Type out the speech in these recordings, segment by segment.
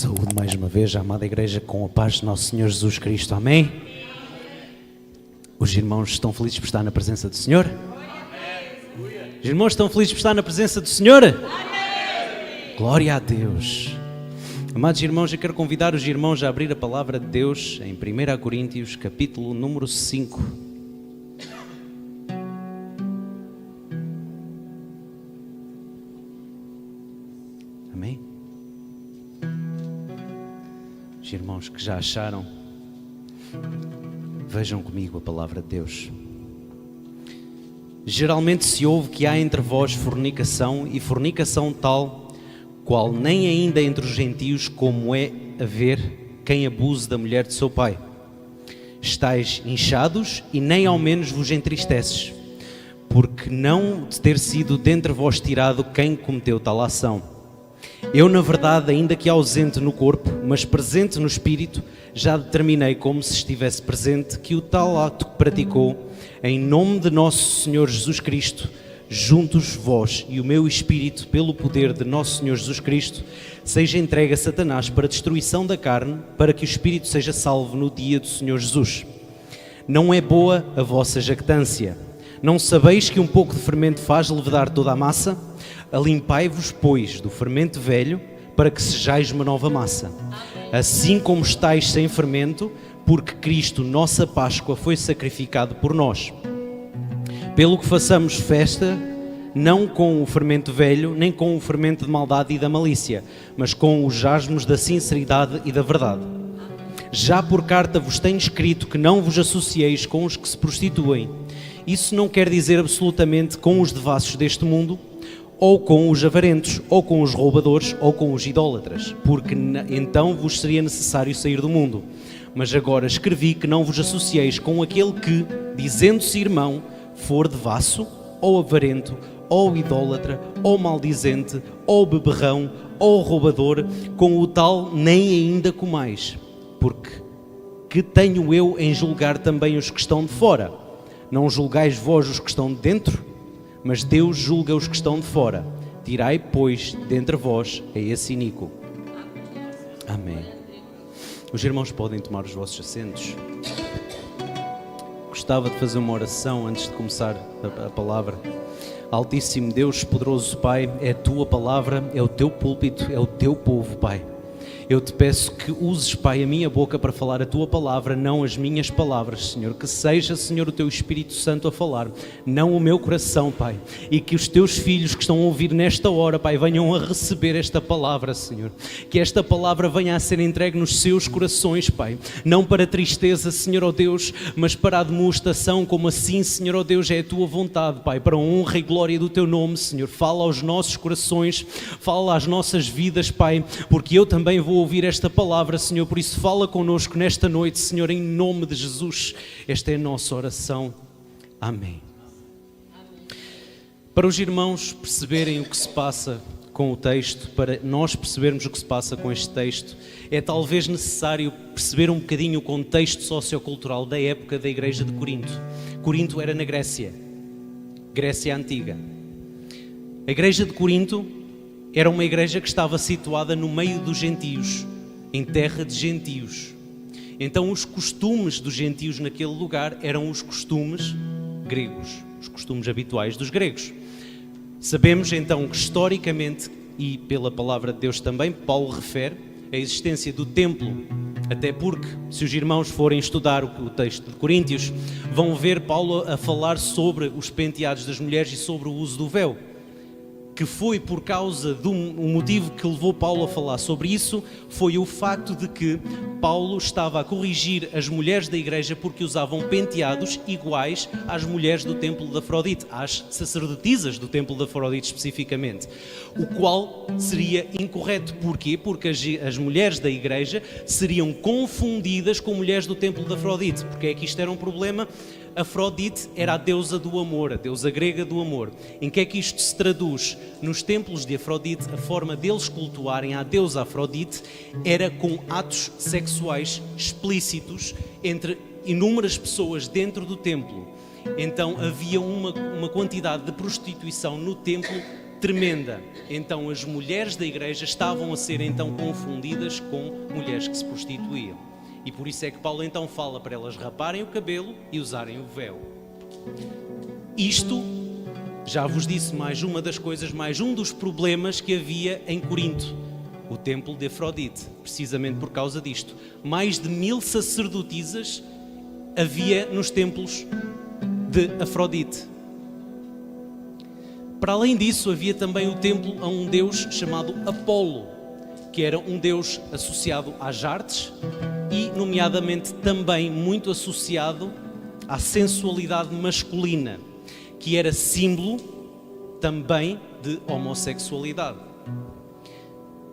Saúde mais uma vez, a amada igreja, com a paz de nosso Senhor Jesus Cristo. Amém? Os irmãos estão felizes por estar na presença do Senhor? Os irmãos estão felizes por estar na presença do Senhor? Glória a Deus. Amados irmãos, eu quero convidar os irmãos a abrir a palavra de Deus em 1 Coríntios, capítulo número 5. Amém? Os irmãos que já acharam, vejam comigo a palavra de Deus. Geralmente se ouve que há entre vós fornicação, e fornicação tal, qual nem ainda entre os gentios, como é haver quem abuse da mulher de seu pai. Estais inchados e nem ao menos vos entristeces, porque não de ter sido dentre vós tirado quem cometeu tal ação. Eu, na verdade, ainda que ausente no corpo, mas presente no espírito, já determinei, como se estivesse presente, que o tal ato que praticou, em nome de nosso Senhor Jesus Cristo, juntos vós e o meu espírito, pelo poder de nosso Senhor Jesus Cristo, seja entregue a Satanás para a destruição da carne, para que o espírito seja salvo no dia do Senhor Jesus. Não é boa a vossa jactância. Não sabeis que um pouco de fermento faz levedar toda a massa? Alimpai-vos, pois, do fermento velho, para que sejais uma nova massa. Assim como estáis sem fermento, porque Cristo, nossa Páscoa, foi sacrificado por nós. Pelo que façamos festa, não com o fermento velho, nem com o fermento de maldade e da malícia, mas com os jasmos da sinceridade e da verdade. Já por carta vos tenho escrito que não vos associeis com os que se prostituem. Isso não quer dizer absolutamente com os devassos deste mundo, ou com os avarentos, ou com os roubadores, ou com os idólatras, porque então vos seria necessário sair do mundo. Mas agora escrevi que não vos associeis com aquele que, dizendo-se irmão, for devasso, ou avarento, ou idólatra, ou maldizente, ou beberrão, ou roubador, com o tal nem ainda comais. Porque que tenho eu em julgar também os que estão de fora? Não julgais vós os que estão de dentro? Mas Deus julga os que estão de fora. Tirai, pois, dentre vós a esse iníquo. Amém. Os irmãos podem tomar os vossos assentos. Gostava de fazer uma oração antes de começar a palavra. Altíssimo Deus, poderoso Pai, é a tua palavra, é o teu púlpito, é o teu povo, Pai. Eu te peço que uses, Pai, a minha boca para falar a tua palavra, não as minhas palavras, Senhor. Que seja, Senhor, o teu Espírito Santo a falar, não o meu coração, Pai. E que os teus filhos que estão a ouvir nesta hora, Pai, venham a receber esta palavra, Senhor. Que esta palavra venha a ser entregue nos seus corações, Pai. Não para tristeza, Senhor, ó Deus, mas para a demonstração, como assim, Senhor, ó Deus, é a tua vontade, Pai. Para a honra e glória do teu nome, Senhor. Fala aos nossos corações, fala às nossas vidas, Pai, porque eu também vou ouvir esta palavra, Senhor, por isso fala connosco nesta noite, Senhor, em nome de Jesus. Esta é a nossa oração. Amém. Para os irmãos perceberem o que se passa com o texto, para nós percebermos o que se passa com este texto, é talvez necessário perceber um bocadinho o contexto sociocultural da época da igreja de Corinto. Corinto era na Grécia Antiga. A igreja de Corinto era uma igreja que estava situada no meio dos gentios, em terra de gentios. Então os costumes dos gentios naquele lugar eram os costumes gregos, os costumes habituais dos gregos. Sabemos então que historicamente, e pela palavra de Deus também, Paulo refere a existência do templo, até porque, se os irmãos forem estudar o texto de Coríntios, vão ver Paulo a falar sobre os penteados das mulheres e sobre o uso do véu. Que foi por causa do motivo que levou Paulo a falar sobre isso, foi o facto de que Paulo estava a corrigir as mulheres da igreja porque usavam penteados iguais às mulheres do templo de Afrodite, às sacerdotisas do templo de Afrodite especificamente, o qual seria incorreto. Porquê? Porque as mulheres da igreja seriam confundidas com mulheres do templo de Afrodite. Porque é que isto era um problema? Afrodite era a deusa do amor, a deusa grega do amor. Em que é que isto se traduz? Nos templos de Afrodite, a forma deles cultuarem a deusa Afrodite era com atos sexuais explícitos entre inúmeras pessoas dentro do templo. Então havia uma quantidade de prostituição no templo tremenda. Então as mulheres da igreja estavam a ser então confundidas com mulheres que se prostituíam. E por isso é que Paulo então fala para elas raparem o cabelo e usarem o véu. Isto, já vos disse, mais uma das coisas, mais um dos problemas que havia em Corinto. O templo de Afrodite, precisamente por causa disto. Mais de 1000 sacerdotisas havia nos templos de Afrodite. Para além disso, havia também o templo a um deus chamado Apolo, que era um deus associado às artes e, nomeadamente, também muito associado à sensualidade masculina, que era símbolo também de homossexualidade.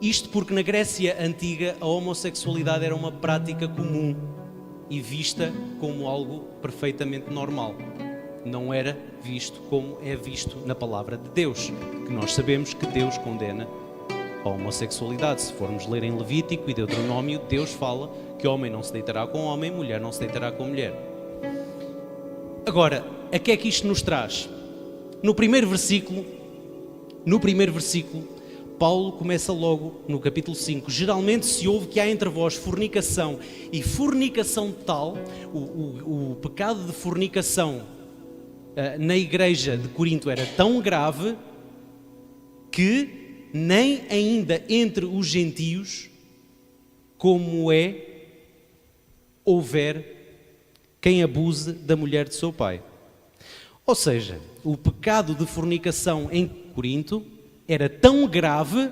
Isto porque na Grécia Antiga a homossexualidade era uma prática comum e vista como algo perfeitamente normal. Não era visto como é visto na palavra de Deus, que nós sabemos que Deus condena a homossexualidade. Se formos ler em Levítico e Deuteronômio, Deus fala que homem não se deitará com homem, mulher não se deitará com mulher. Agora, a que é que isto nos traz? No primeiro versículo, Paulo começa logo no capítulo 5. Geralmente se ouve que há entre vós fornicação, e fornicação tal, o pecado de fornicação na igreja de Corinto era tão grave que nem ainda entre os gentios, como houver quem abuse da mulher de seu pai. Ou seja, o pecado de fornicação em Corinto era tão grave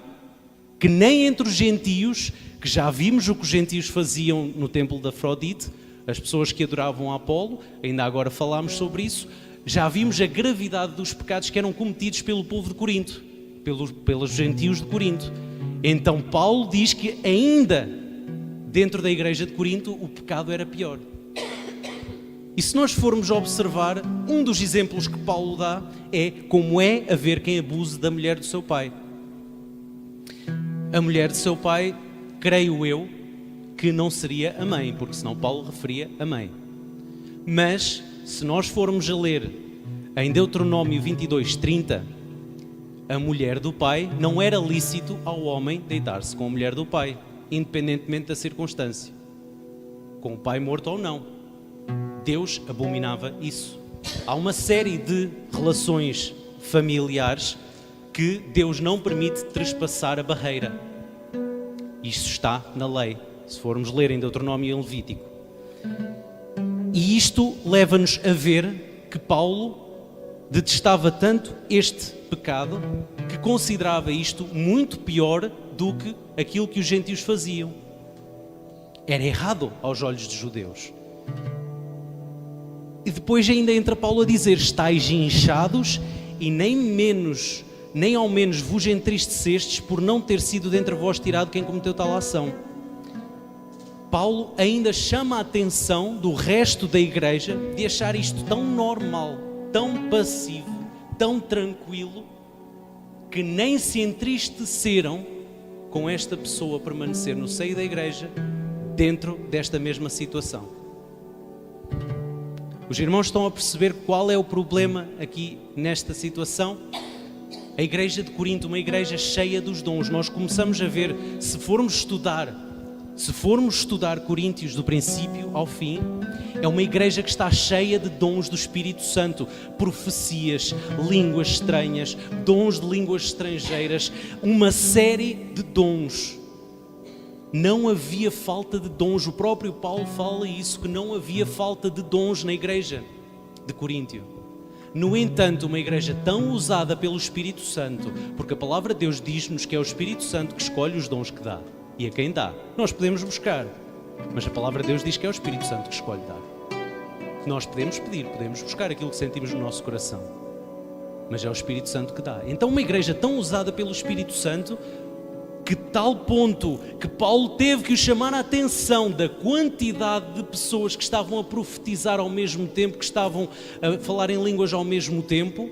que nem entre os gentios, que já vimos o que os gentios faziam no templo de Afrodite, as pessoas que adoravam a Apolo, ainda agora falámos sobre isso, já vimos a gravidade dos pecados que eram cometidos pelo povo de Corinto, pelos gentios de Corinto. Então Paulo diz que ainda dentro da igreja de Corinto o pecado era pior. E se nós formos observar, um dos exemplos que Paulo dá é como é haver quem abuse da mulher do seu pai. A mulher de seu pai, creio eu, que não seria a mãe, porque senão Paulo referia a mãe. Mas, se nós formos a ler em Deuteronômio 22:30, a mulher do pai, não era lícito ao homem deitar-se com a mulher do pai, independentemente da circunstância, com o pai morto ou não. Deus abominava isso. Há uma série de relações familiares que Deus não permite trespassar a barreira. Isto está na lei, se formos ler em Deuteronômio e Levítico. E isto leva-nos a ver que Paulo detestava tanto este pecado que considerava isto muito pior do que aquilo que os gentios faziam. Era errado aos olhos dos judeus. E depois ainda entra Paulo a dizer: estáis inchados e nem ao menos vos entristecestes por não ter sido dentre vós tirado quem cometeu tal ação. Paulo ainda chama a atenção do resto da igreja de achar isto tão normal, tão passivo, tão tranquilo, que nem se entristeceram com esta pessoa permanecer no seio da igreja dentro desta mesma situação. Os irmãos estão a perceber qual é o problema aqui nesta situação? A igreja de Corinto, uma igreja cheia dos dons. Nós começamos a ver, se formos estudar Coríntios do princípio ao fim, é uma igreja que está cheia de dons do Espírito Santo, profecias, línguas estranhas, dons de línguas estrangeiras, uma série de dons. Não havia falta de dons. O próprio Paulo fala isso, que não havia falta de dons na igreja de Coríntio. No entanto, uma igreja tão usada pelo Espírito Santo, porque a palavra de Deus diz-nos que é o Espírito Santo que escolhe os dons que dá e a quem dá. Nós podemos buscar, mas a palavra de Deus diz que é o Espírito Santo que escolhe dar. Nós podemos pedir, podemos buscar aquilo que sentimos no nosso coração, mas é o Espírito Santo que dá. Então uma igreja tão usada pelo Espírito Santo, que tal ponto que Paulo teve que chamar a atenção da quantidade de pessoas que estavam a profetizar ao mesmo tempo, que estavam a falar em línguas ao mesmo tempo.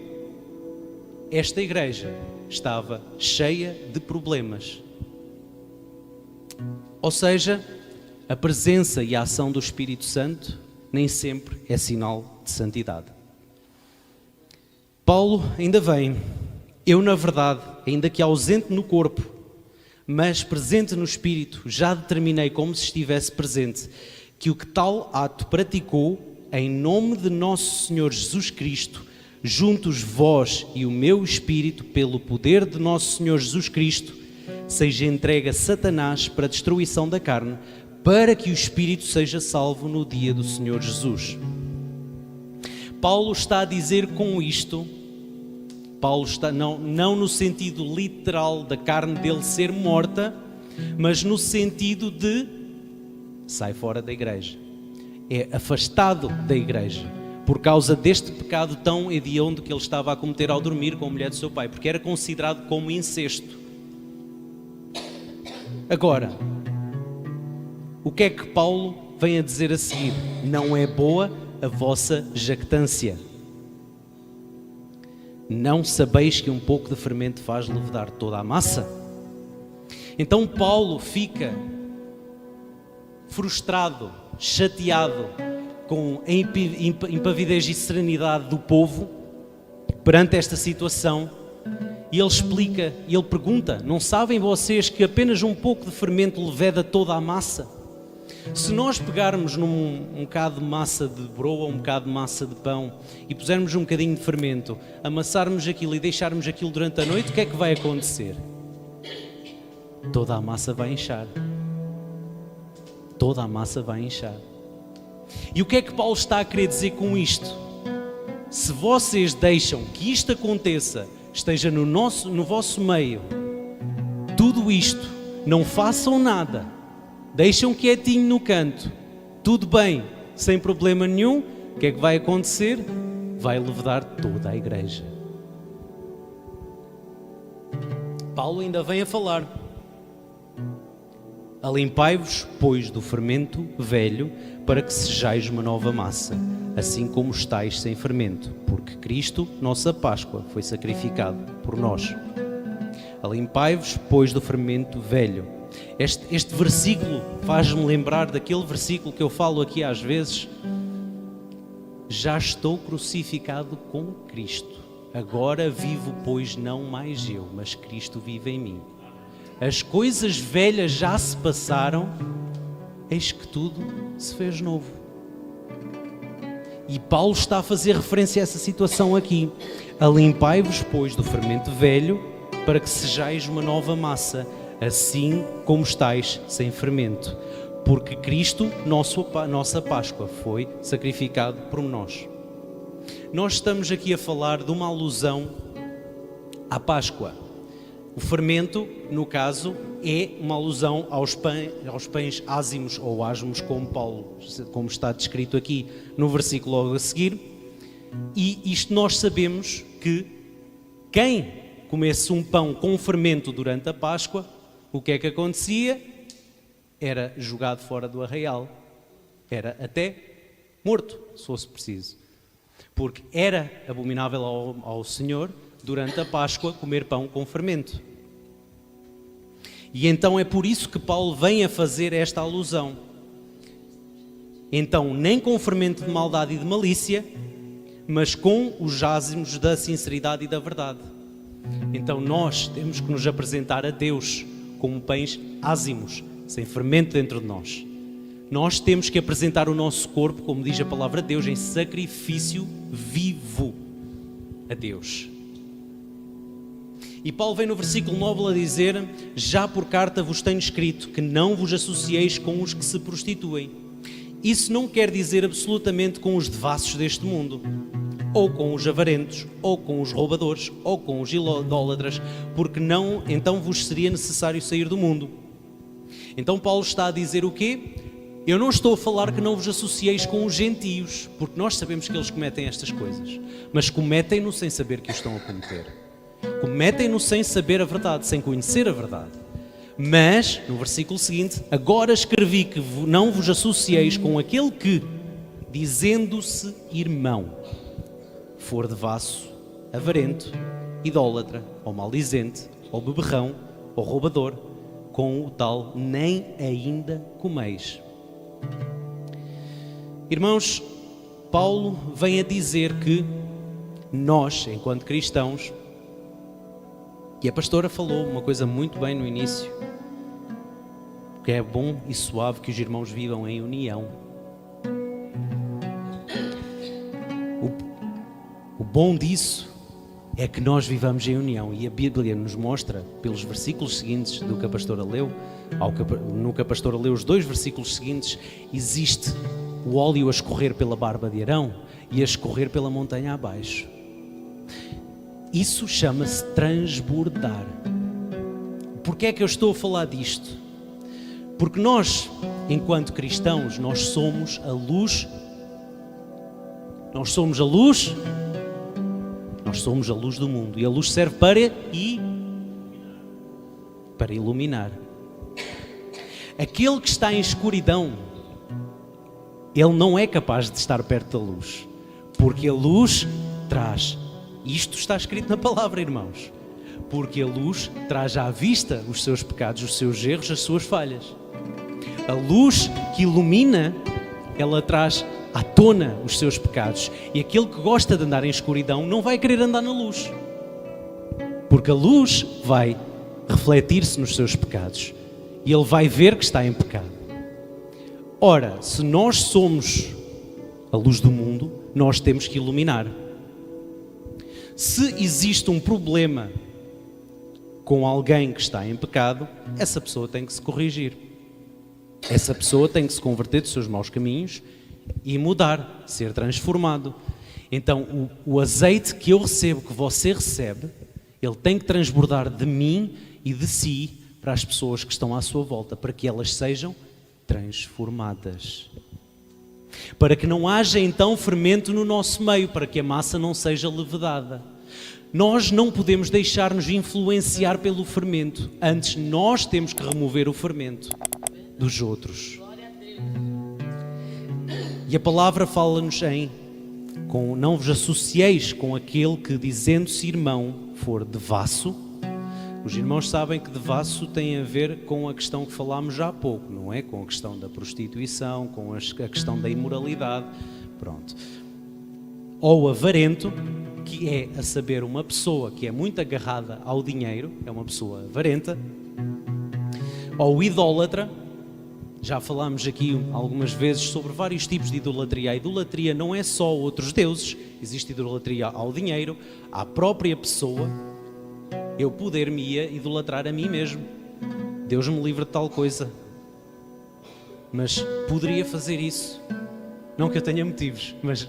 Esta igreja estava cheia de problemas. Ou seja, a presença e a ação do Espírito Santo nem sempre é sinal de santidade. Paulo ainda vem Eu, na verdade, ainda que ausente no corpo, mas presente no espírito, já determinei como se estivesse presente, que o que tal ato praticou, em nome de nosso Senhor Jesus Cristo, juntos vós e o meu espírito, pelo poder de nosso Senhor Jesus Cristo, seja entregue a Satanás para a destruição da carne, para que o espírito seja salvo no dia do Senhor Jesus. Paulo está a dizer com isto, Paulo está, não no sentido literal da carne dele ser morta, mas no sentido de sai fora da igreja, é afastado da igreja, por causa deste pecado tão hediondo que ele estava a cometer ao dormir com a mulher do seu pai, porque era considerado como incesto. Agora, o que é que Paulo vem a dizer a seguir? Não é boa a vossa jactância. Não sabeis que um pouco de fermento faz levedar toda a massa? Então Paulo fica frustrado, chateado com a impavidez e serenidade do povo perante esta situação, e ele explica, e ele pergunta: não sabem vocês que apenas um pouco de fermento leveda toda a massa? Se nós pegarmos um bocado de massa de broa, um bocado de massa de pão e pusermos um bocadinho de fermento, amassarmos aquilo e deixarmos aquilo durante a noite, o que é que vai acontecer? Toda a massa vai inchar. Toda a massa vai inchar. E o que é que Paulo está a querer dizer com isto? Se vocês deixam que isto aconteça, esteja no vosso meio, tudo isto, não façam nada, deixam quietinho no canto, tudo bem, sem problema nenhum, o que é que vai acontecer? Vai levedar toda a igreja. Paulo ainda vem a falar: alimpai-vos, pois, do fermento velho, para que sejais uma nova massa, assim como estáis sem fermento, porque Cristo, nossa Páscoa, foi sacrificado por nós. Alimpai-vos, pois, do fermento velho. Este versículo faz-me lembrar daquele versículo que eu falo aqui às vezes: já estou crucificado com Cristo, agora vivo, pois não mais eu, mas Cristo vive em mim. As coisas velhas já se passaram, eis que tudo se fez novo. E Paulo está a fazer referência a essa situação aqui: alimpai-vos, pois, do fermento velho, para que sejais uma nova massa, assim como estáis sem fermento, porque Cristo, nossa Páscoa, foi sacrificado por nós. Nós estamos aqui a falar de uma alusão à Páscoa. O fermento, no caso, é uma alusão aos pães ázimos ou asmos, como está descrito aqui no versículo logo a seguir. E isto nós sabemos que quem comesse um pão com fermento durante a Páscoa, o que é que acontecia? Era jogado fora do arraial, era até morto, se fosse preciso, porque era abominável ao Senhor, durante a Páscoa, comer pão com fermento. E então é por isso que Paulo vem a fazer esta alusão. Então, nem com fermento de maldade e de malícia, mas com os ázimos da sinceridade e da verdade. Então nós temos que nos apresentar a Deus como pães ázimos, sem fermento dentro de nós. Nós temos que apresentar o nosso corpo, como diz a palavra de Deus, em sacrifício vivo a Deus. E Paulo vem no versículo 9 a dizer: já por carta vos tenho escrito que não vos associeis com os que se prostituem. Isso não quer dizer absolutamente com os devassos deste mundo, ou com os avarentos, ou com os roubadores, ou com os idólatras, porque não, então vos seria necessário sair do mundo. Então Paulo está a dizer o quê? Eu não estou a falar que não vos associeis com os gentios, porque nós sabemos que eles cometem estas coisas, mas cometem-no sem saber que o estão a cometer. Cometem-no sem saber a verdade, sem conhecer a verdade. Mas, no versículo seguinte, agora escrevi que não vos associeis com aquele que, dizendo-se irmão, for devasso, avarento, idólatra, ou maldizente, ou beberrão, ou roubador, com o tal nem ainda comeis. Irmãos, Paulo vem a dizer que nós, enquanto cristãos, E a pastora falou uma coisa muito bem no início, que é bom e suave que os irmãos vivam em união. O bom disso é que nós vivamos em união, e a Bíblia nos mostra, pelos versículos seguintes do que a pastora leu, no que a pastora leu os 2 versículos seguintes, existe o óleo a escorrer pela barba de Arão e a escorrer pela montanha abaixo. Isso chama-se transbordar. Porquê é que eu estou a falar disto? Porque nós, enquanto cristãos, nós somos a luz. Nós somos a luz. Nós somos a luz do mundo. E a luz serve para iluminar. Aquele que está em escuridão, ele não é capaz de estar perto da luz. Porque a luz traz. Isto está escrito na palavra, irmãos. Porque a luz traz à vista os seus pecados, os seus erros, as suas falhas. A luz que ilumina, ela traz à tona os seus pecados. E aquele que gosta de andar em escuridão não vai querer andar na luz. Porque a luz vai refletir-se nos seus pecados. E ele vai ver que está em pecado. Ora, se nós somos a luz do mundo, nós temos que iluminar. Se existe um problema com alguém que está em pecado, essa pessoa tem que se corrigir. Essa pessoa tem que se converter dos seus maus caminhos e mudar, ser transformado. Então, o azeite que eu recebo, que você recebe, ele tem que transbordar de mim e de si para as pessoas que estão à sua volta, para que elas sejam transformadas. Para que não haja então fermento no nosso meio, para que a massa não seja levedada. Nós não podemos deixar-nos influenciar pelo fermento. Antes, nós temos que remover o fermento dos outros. E a palavra fala-nos não vos associeis com aquele que, dizendo-se irmão, for devasso. Os irmãos sabem que devasso tem a ver com a questão que falámos já há pouco, não é? Com a questão da prostituição, com a questão da imoralidade, pronto. Ou avarento, que é, a saber, uma pessoa que é muito agarrada ao dinheiro, é uma pessoa avarenta. Ou idólatra, já falámos aqui algumas vezes sobre vários tipos de idolatria. A idolatria não é só outros deuses, existe idolatria ao dinheiro, à própria pessoa. Eu poder-me-ia idolatrar a mim mesmo. Deus me livre de tal coisa. Mas poderia fazer isso. Não que eu tenha motivos, mas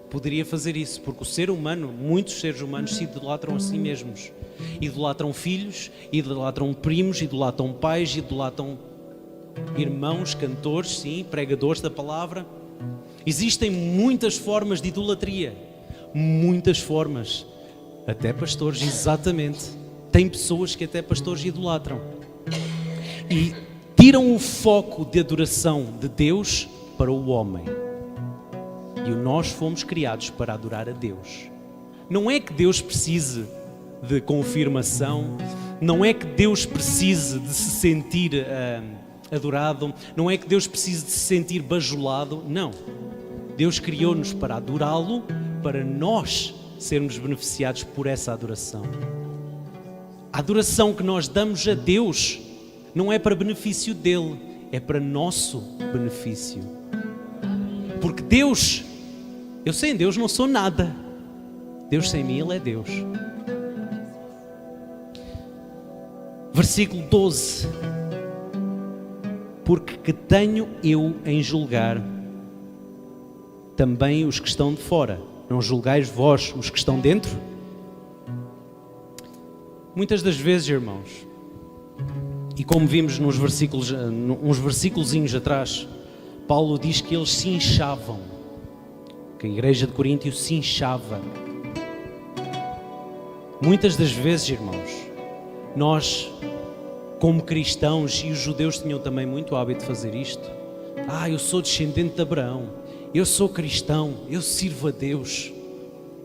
poderia fazer isso. Porque o ser humano, muitos seres humanos se idolatram a si mesmos. Idolatram filhos, idolatram primos, idolatram pais, idolatram irmãos, cantores, sim, pregadores da palavra. Existem muitas formas de idolatria. Muitas formas. Até pastores, exatamente. Tem pessoas que até pastores idolatram e tiram o foco de adoração de Deus para o homem. E nós fomos criados para adorar a Deus. Não é que Deus precise de confirmação, não é que Deus precise de se sentir adorado, não é que Deus precise de se sentir bajulado, não. Deus criou-nos para adorá-lo, para nós sermos beneficiados por essa adoração. A adoração que nós damos a Deus não é para benefício dele, é para nosso benefício. Porque Deus, eu sem Deus não sou nada. Deus sem mim, Ele é Deus. Versículo 12. Porque que tenho eu em julgar também os que estão de fora? Não julgais vós os que estão dentro? Muitas das vezes, irmãos, e como vimos nos versículos, uns versículozinhos atrás, Paulo diz que eles se inchavam, que a igreja de Coríntio se inchava. Muitas das vezes, irmãos, nós, como cristãos, e os judeus tinham também muito hábito de fazer isto, eu sou descendente de Abraão, eu sou cristão, eu sirvo a Deus,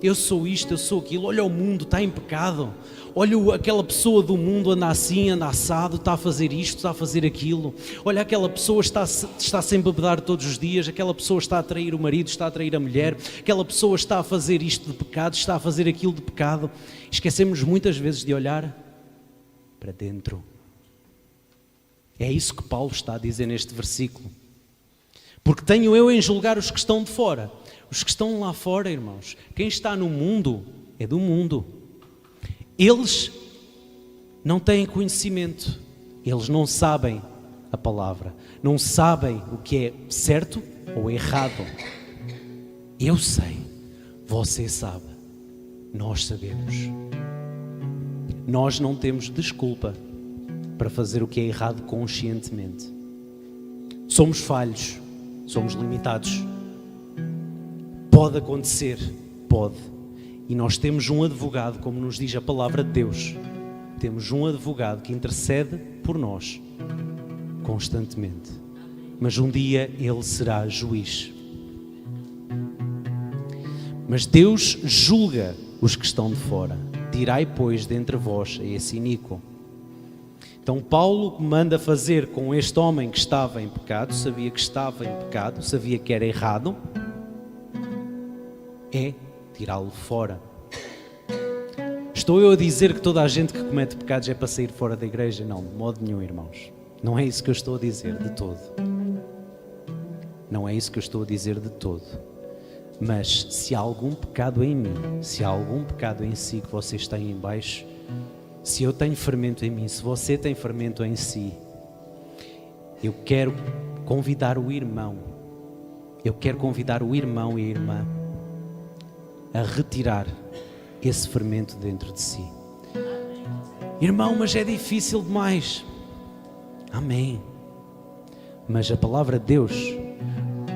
eu sou isto, eu sou aquilo, olha o mundo, está em pecado, olha aquela pessoa do mundo anda assim, anda assado, está a fazer isto, está a fazer aquilo, olha aquela pessoa está sempre a beber todos os dias, aquela pessoa está a trair o marido, está a trair a mulher, aquela pessoa está a fazer isto de pecado, está a fazer aquilo de pecado. Esquecemos muitas vezes de olhar para dentro. É isso que Paulo está a dizer neste versículo. Porque tenho eu em julgar os que estão de fora. Os que estão lá fora, irmãos, quem está no mundo é do mundo. Eles não têm conhecimento, eles não sabem a palavra, não sabem o que é certo ou errado. Eu sei, você sabe, nós sabemos. Nós não temos desculpa para fazer o que é errado conscientemente. Somos falhos, somos limitados. Pode acontecer, pode. E nós temos um advogado, como nos diz a palavra de Deus. Temos um advogado que intercede por nós constantemente. Mas um dia ele será juiz. Mas Deus julga os que estão de fora. Tirai, pois, dentre vós a esse iníquo. Então Paulo manda fazer com este homem que estava em pecado, sabia que estava em pecado, sabia que era errado, é tirá-lo fora. Estou eu a dizer que toda a gente que comete pecados é para sair fora da igreja? Não, de modo nenhum, irmãos. Não é isso que eu estou a dizer de todo. Não é isso que eu estou a dizer de todo. Mas se há algum pecado em mim, se há algum pecado em si que vocês têm em baixo, se eu tenho fermento em mim, se você tem fermento em si, eu quero convidar o irmão, eu quero convidar o irmão e a irmã a retirar esse fermento dentro de si. Irmão, mas é difícil demais. Amém. Mas a palavra de Deus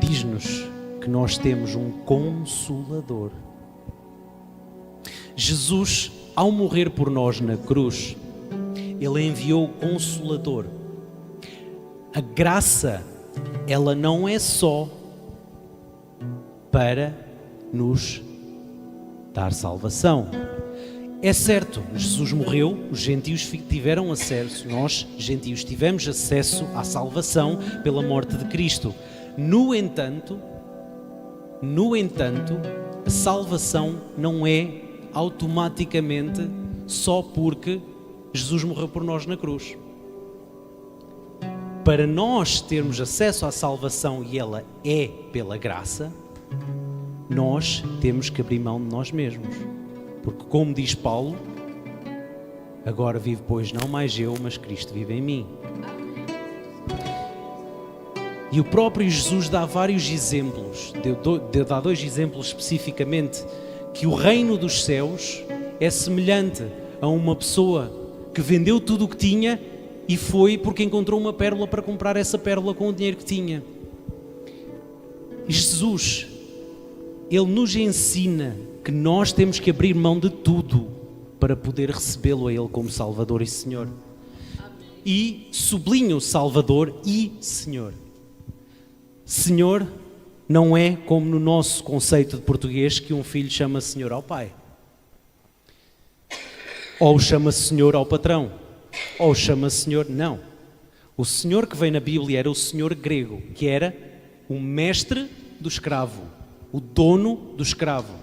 diz-nos que nós temos um Consolador. Jesus, ao morrer por nós na cruz, Ele enviou o Consolador. A graça, ela não é só para nos dar salvação. É certo, Jesus morreu, os gentios tiveram acesso, nós, gentios, tivemos acesso à salvação pela morte de Cristo. No entanto, a salvação não é automaticamente só porque Jesus morreu por nós na cruz. Para nós termos acesso à salvação, e ela é pela graça, nós temos que abrir mão de nós mesmos. Porque, como diz Paulo, agora vivo, pois, não mais eu, mas Cristo vive em mim. E o próprio Jesus dá vários exemplos, dá dois exemplos especificamente, que o reino dos céus é semelhante a uma pessoa que vendeu tudo o que tinha e foi porque encontrou uma pérola para comprar essa pérola com o dinheiro que tinha. E Jesus, Ele nos ensina que nós temos que abrir mão de tudo para poder recebê-lo a Ele como Salvador e Senhor. E sublinho Salvador e Senhor. Senhor não é como no nosso conceito de português que um filho chama Senhor ao pai. Ou chama Senhor ao patrão. Ou chama Senhor... Não. O Senhor que vem na Bíblia era o Senhor grego, que era o mestre do escravo, o dono do escravo.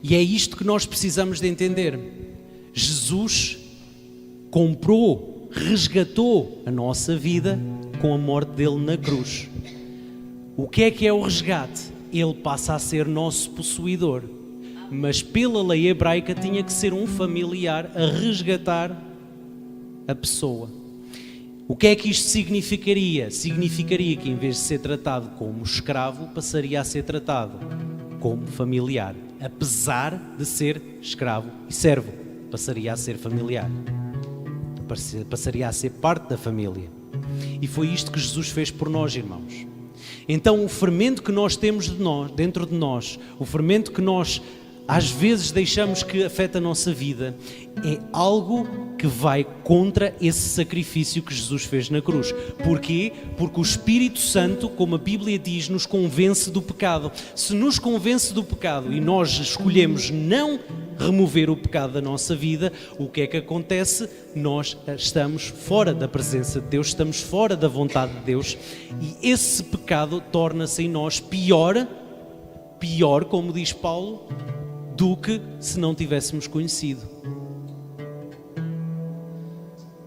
E é isto que nós precisamos de entender. Jesus comprou, resgatou a nossa vida com a morte dele na cruz. O que é o resgate? Ele passa a ser nosso possuidor. Mas pela lei hebraica tinha que ser um familiar a resgatar a pessoa. O que é que isto significaria? Significaria que em vez de ser tratado como escravo, passaria a ser tratado como familiar. Apesar de ser escravo e servo, passaria a ser familiar. Passaria a ser parte da família. E foi isto que Jesus fez por nós, irmãos. Então o fermento que nós temos dentro de nós, o fermento que nós às vezes deixamos que afeta a nossa vida, é algo que vai contra esse sacrifício que Jesus fez na cruz. Porquê? Porque o Espírito Santo, como a Bíblia diz, nos convence do pecado. Se nos convence do pecado e nós escolhemos não remover o pecado da nossa vida, o que é que acontece? Nós estamos fora da presença de Deus, estamos fora da vontade de Deus, e esse pecado torna-se em nós pior, como diz Paulo, do que se não tivéssemos conhecido.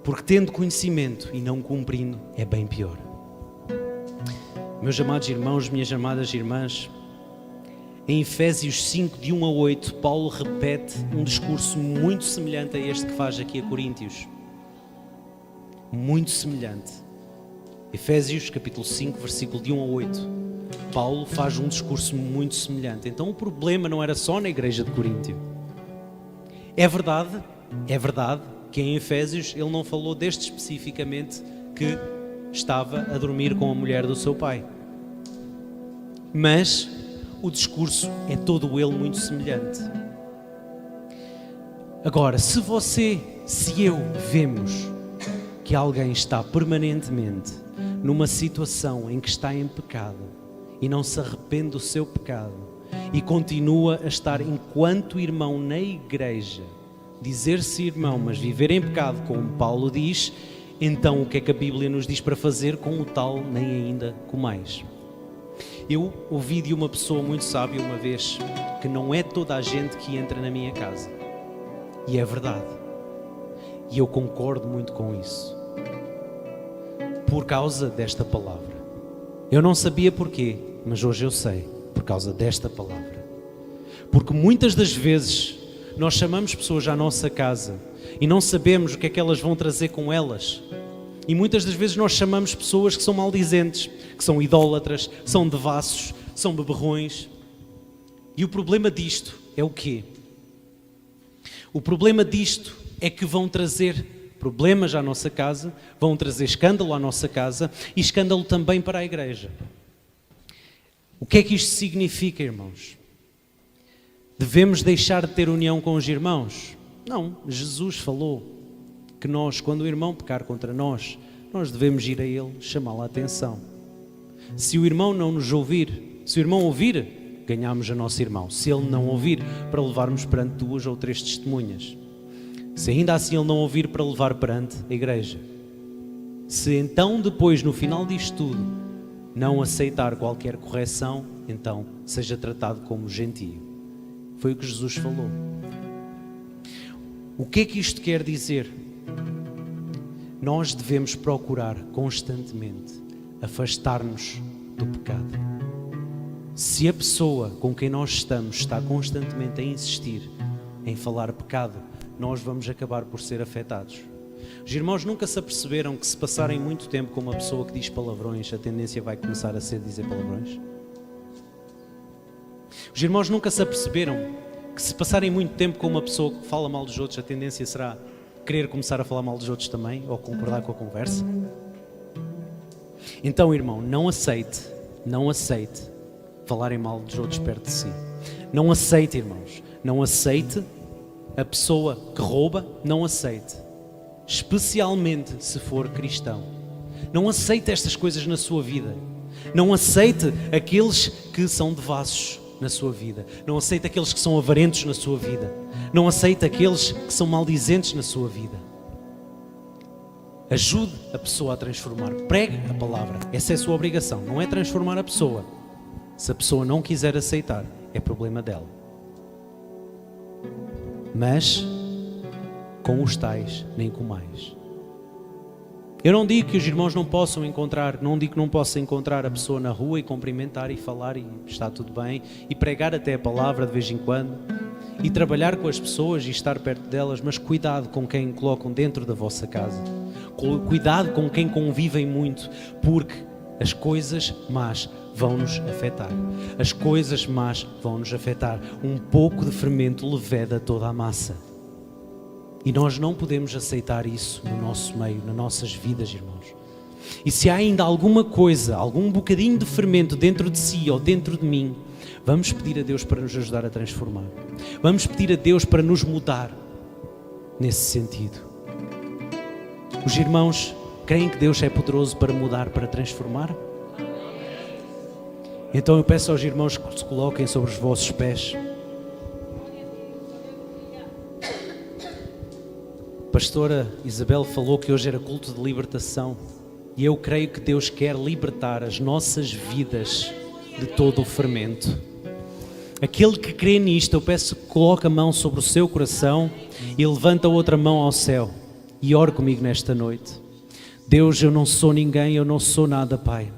Porque tendo conhecimento e não cumprindo é bem pior. Meus amados irmãos, minhas amadas irmãs, em Efésios 5, de 1 a 8, Paulo repete um discurso muito semelhante a este que faz aqui a Coríntios. Muito semelhante. Efésios capítulo 5, versículo de 1 a 8. Paulo faz um discurso muito semelhante. Então o problema não era só na igreja de Coríntio. É verdade que em Efésios ele não falou deste especificamente que estava a dormir com a mulher do seu pai. Mas o discurso é todo ele muito semelhante. Agora, se eu vemos que alguém está permanentemente numa situação em que está em pecado e não se arrepende do seu pecado e continua a estar enquanto irmão na igreja, dizer-se irmão, mas viver em pecado, como Paulo diz, então o que é que a Bíblia nos diz para fazer? Com o tal nem ainda comais. Eu ouvi de uma pessoa muito sábia uma vez que não é toda a gente que entra na minha casa. E é verdade. E eu concordo muito com isso. Por causa desta palavra. Eu não sabia porquê, mas hoje eu sei, por causa desta palavra. Porque muitas das vezes nós chamamos pessoas à nossa casa e não sabemos o que é que elas vão trazer com elas. E muitas das vezes nós chamamos pessoas que são maldizentes, que são idólatras, são devassos, são beberrões. E o problema disto é o quê? O problema disto é que vão trazer problemas à nossa casa, vão trazer escândalo à nossa casa e escândalo também para a igreja. O que é que isto significa, irmãos? Devemos deixar de ter união com os irmãos? Não, Jesus falou que nós, quando o irmão pecar contra nós devemos ir a ele chamá-lo a atenção. Se o irmão não nos ouvir, se o irmão ouvir, ganhamos a nosso irmão. Se ele não ouvir, para levarmos perante 2 ou 3 testemunhas. Se ainda assim ele não ouvir, para levar perante a igreja. Se então depois, no final disto tudo, não aceitar qualquer correção, então seja tratado como gentio. Foi o que Jesus falou. O que é que isto quer dizer? Nós devemos procurar constantemente afastar-nos do pecado. Se a pessoa com quem nós estamos está constantemente a insistir em falar pecado, nós vamos acabar por ser afetados. Os irmãos nunca se aperceberam que se passarem muito tempo com uma pessoa que diz palavrões, a tendência vai começar a ser dizer palavrões? Os irmãos nunca se aperceberam que se passarem muito tempo com uma pessoa que fala mal dos outros, a tendência será querer começar a falar mal dos outros também, ou concordar com a conversa? Então, irmão, não aceite falarem mal dos outros perto de si. Não aceite, irmãos, não aceite a pessoa que rouba, não aceite, especialmente se for cristão. Não aceite estas coisas na sua vida. Não aceite aqueles que são devassos na sua vida. Não aceite aqueles que são avarentos na sua vida. Não aceite aqueles que são maldizentes na sua vida. Ajude a pessoa a transformar. Pregue a palavra. Essa é a sua obrigação. Não é transformar a pessoa. Se a pessoa não quiser aceitar, é problema dela. Mas com os tais, nem com mais. Eu não digo que os irmãos não possam encontrar, não digo que não possa encontrar a pessoa na rua e cumprimentar e falar e está tudo bem, e pregar até a palavra de vez em quando, e trabalhar com as pessoas e estar perto delas, mas cuidado com quem colocam dentro da vossa casa. Cuidado com quem convivem muito, porque as coisas más vão-nos afetar. As coisas más vão-nos afetar. Um pouco de fermento leveda toda a massa. E nós não podemos aceitar isso no nosso meio, nas nossas vidas, irmãos. E se há ainda alguma coisa, algum bocadinho de fermento dentro de si ou dentro de mim, vamos pedir a Deus para nos ajudar a transformar. Vamos pedir a Deus para nos mudar nesse sentido. Os irmãos creem que Deus é poderoso para mudar, para transformar? Então eu peço aos irmãos que se coloquem sobre os vossos pés. A pastora Isabel falou que hoje era culto de libertação e eu creio que Deus quer libertar as nossas vidas de todo o fermento. Aquele que crê nisto, eu peço que coloque a mão sobre o seu coração e levanta a outra mão ao céu. e ore comigo nesta noite. Deus, eu não sou ninguém, eu não sou nada, Pai.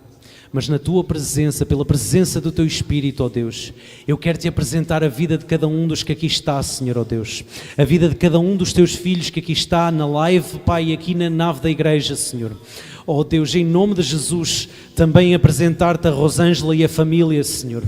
Mas na Tua presença, pela presença do Teu Espírito, ó Deus, eu quero Te apresentar a vida de cada um dos que aqui está, Senhor, ó Deus. A vida de cada um dos Teus filhos que aqui está na live, Pai, e aqui na nave da igreja, Senhor. Ó Deus, em nome de Jesus, também apresentar-te a Rosângela e a família, Senhor.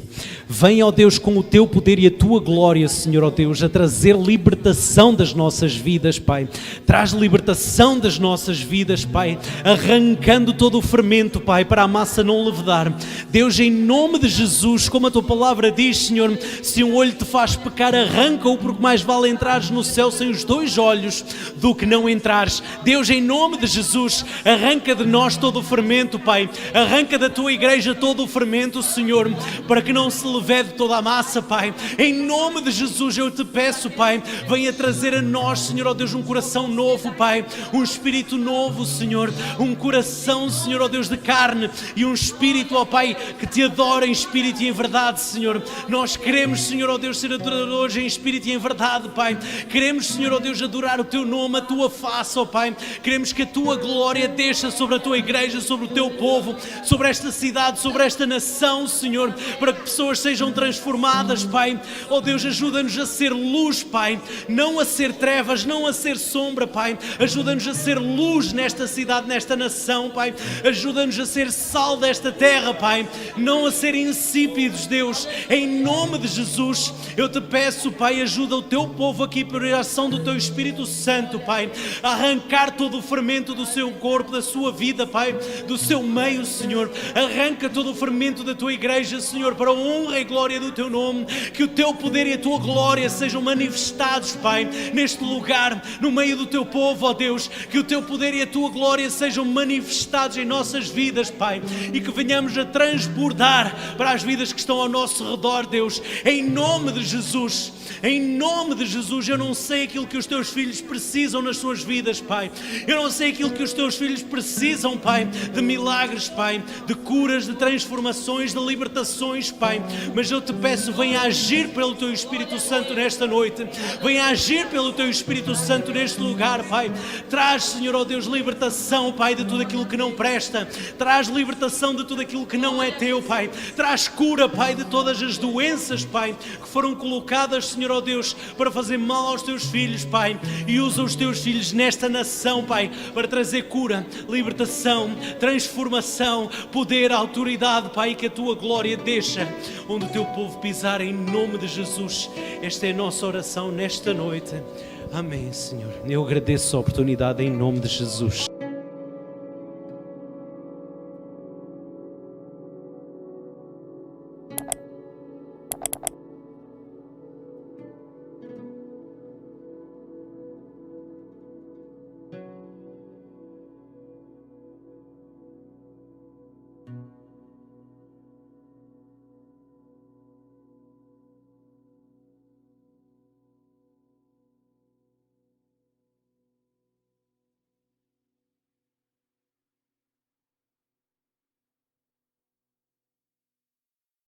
Vem, ó Deus, com o Teu poder e a Tua glória, Senhor, ó Deus, a trazer libertação das nossas vidas, Pai. Traz libertação das nossas vidas, Pai, arrancando todo o fermento, Pai, para a massa não levedar. Deus, em nome de Jesus, como a Tua palavra diz, Senhor, se um olho te faz pecar, arranca-o, porque mais vale entrares no céu sem os 2 olhos do que não entrares. Deus, em nome de Jesus, arranca de nós todo o fermento, Pai. Arranca da Tua igreja todo o fermento, Senhor, para que não se levede toda a massa, Pai. Em nome de Jesus eu te peço, Pai, venha trazer a nós, Senhor, ó Deus, um coração novo, Pai, um espírito novo, Senhor, um coração, Senhor, ó Deus, de carne e um espírito, ó Pai, que Te adora em espírito e em verdade, Senhor. Nós queremos, Senhor, ó Deus, ser adoradores em espírito e em verdade, Pai. Queremos, Senhor, ó Deus, adorar o Teu nome, a Tua face, ó Pai. Queremos que a Tua glória desça sobre a Tua igreja, sobre o Teu povo, sobre esta cidade, sobre esta nação, Senhor, para que pessoas sejam transformadas, Pai. Oh Deus, ajuda-nos a ser luz, Pai, não a ser trevas, não a ser sombra, Pai. Ajuda-nos a ser luz nesta cidade, nesta nação, Pai. Ajuda-nos a ser sal desta terra, Pai, não a ser insípidos, Deus. Em nome de Jesus, eu te peço, Pai, ajuda o Teu povo aqui por ação do Teu Espírito Santo, Pai, a arrancar todo o fermento do seu corpo, da sua vida, Pai, do seu meio, Senhor. Arranca todo o fermento da Tua igreja, Senhor, para a honra e glória do Teu nome. Que o Teu poder e a Tua glória sejam manifestados, Pai, neste lugar, no meio do Teu povo, ó Deus. Que o Teu poder e a Tua glória sejam manifestados em nossas vidas, Pai, e que venhamos a transbordar para as vidas que estão ao nosso redor, Deus. Em nome de Jesus, em nome de Jesus. Eu não sei aquilo que os Teus filhos precisam nas suas vidas, Pai. Eu não sei aquilo que os Teus filhos precisam, Pai, de milagres, Pai, de curas, de transformações, de libertações, Pai. Mas eu te peço, venha agir pelo Teu Espírito Santo nesta noite. Venha agir pelo Teu Espírito Santo neste lugar, Pai. Traz, Senhor, ó Deus, libertação, Pai, de tudo aquilo que não presta. Traz libertação de tudo aquilo que não é Teu, Pai. Traz cura, Pai, de todas as doenças, Pai, que foram colocadas, Senhor, ó Deus, para fazer mal aos Teus filhos, Pai. E usa os Teus filhos nesta nação, Pai, para trazer cura, libertação, transformação, poder, autoridade, Pai, que a Tua glória deixa onde o Teu povo pisar, em nome de Jesus. Esta é a nossa oração nesta noite. Amém, Senhor. Eu agradeço a oportunidade em nome de Jesus.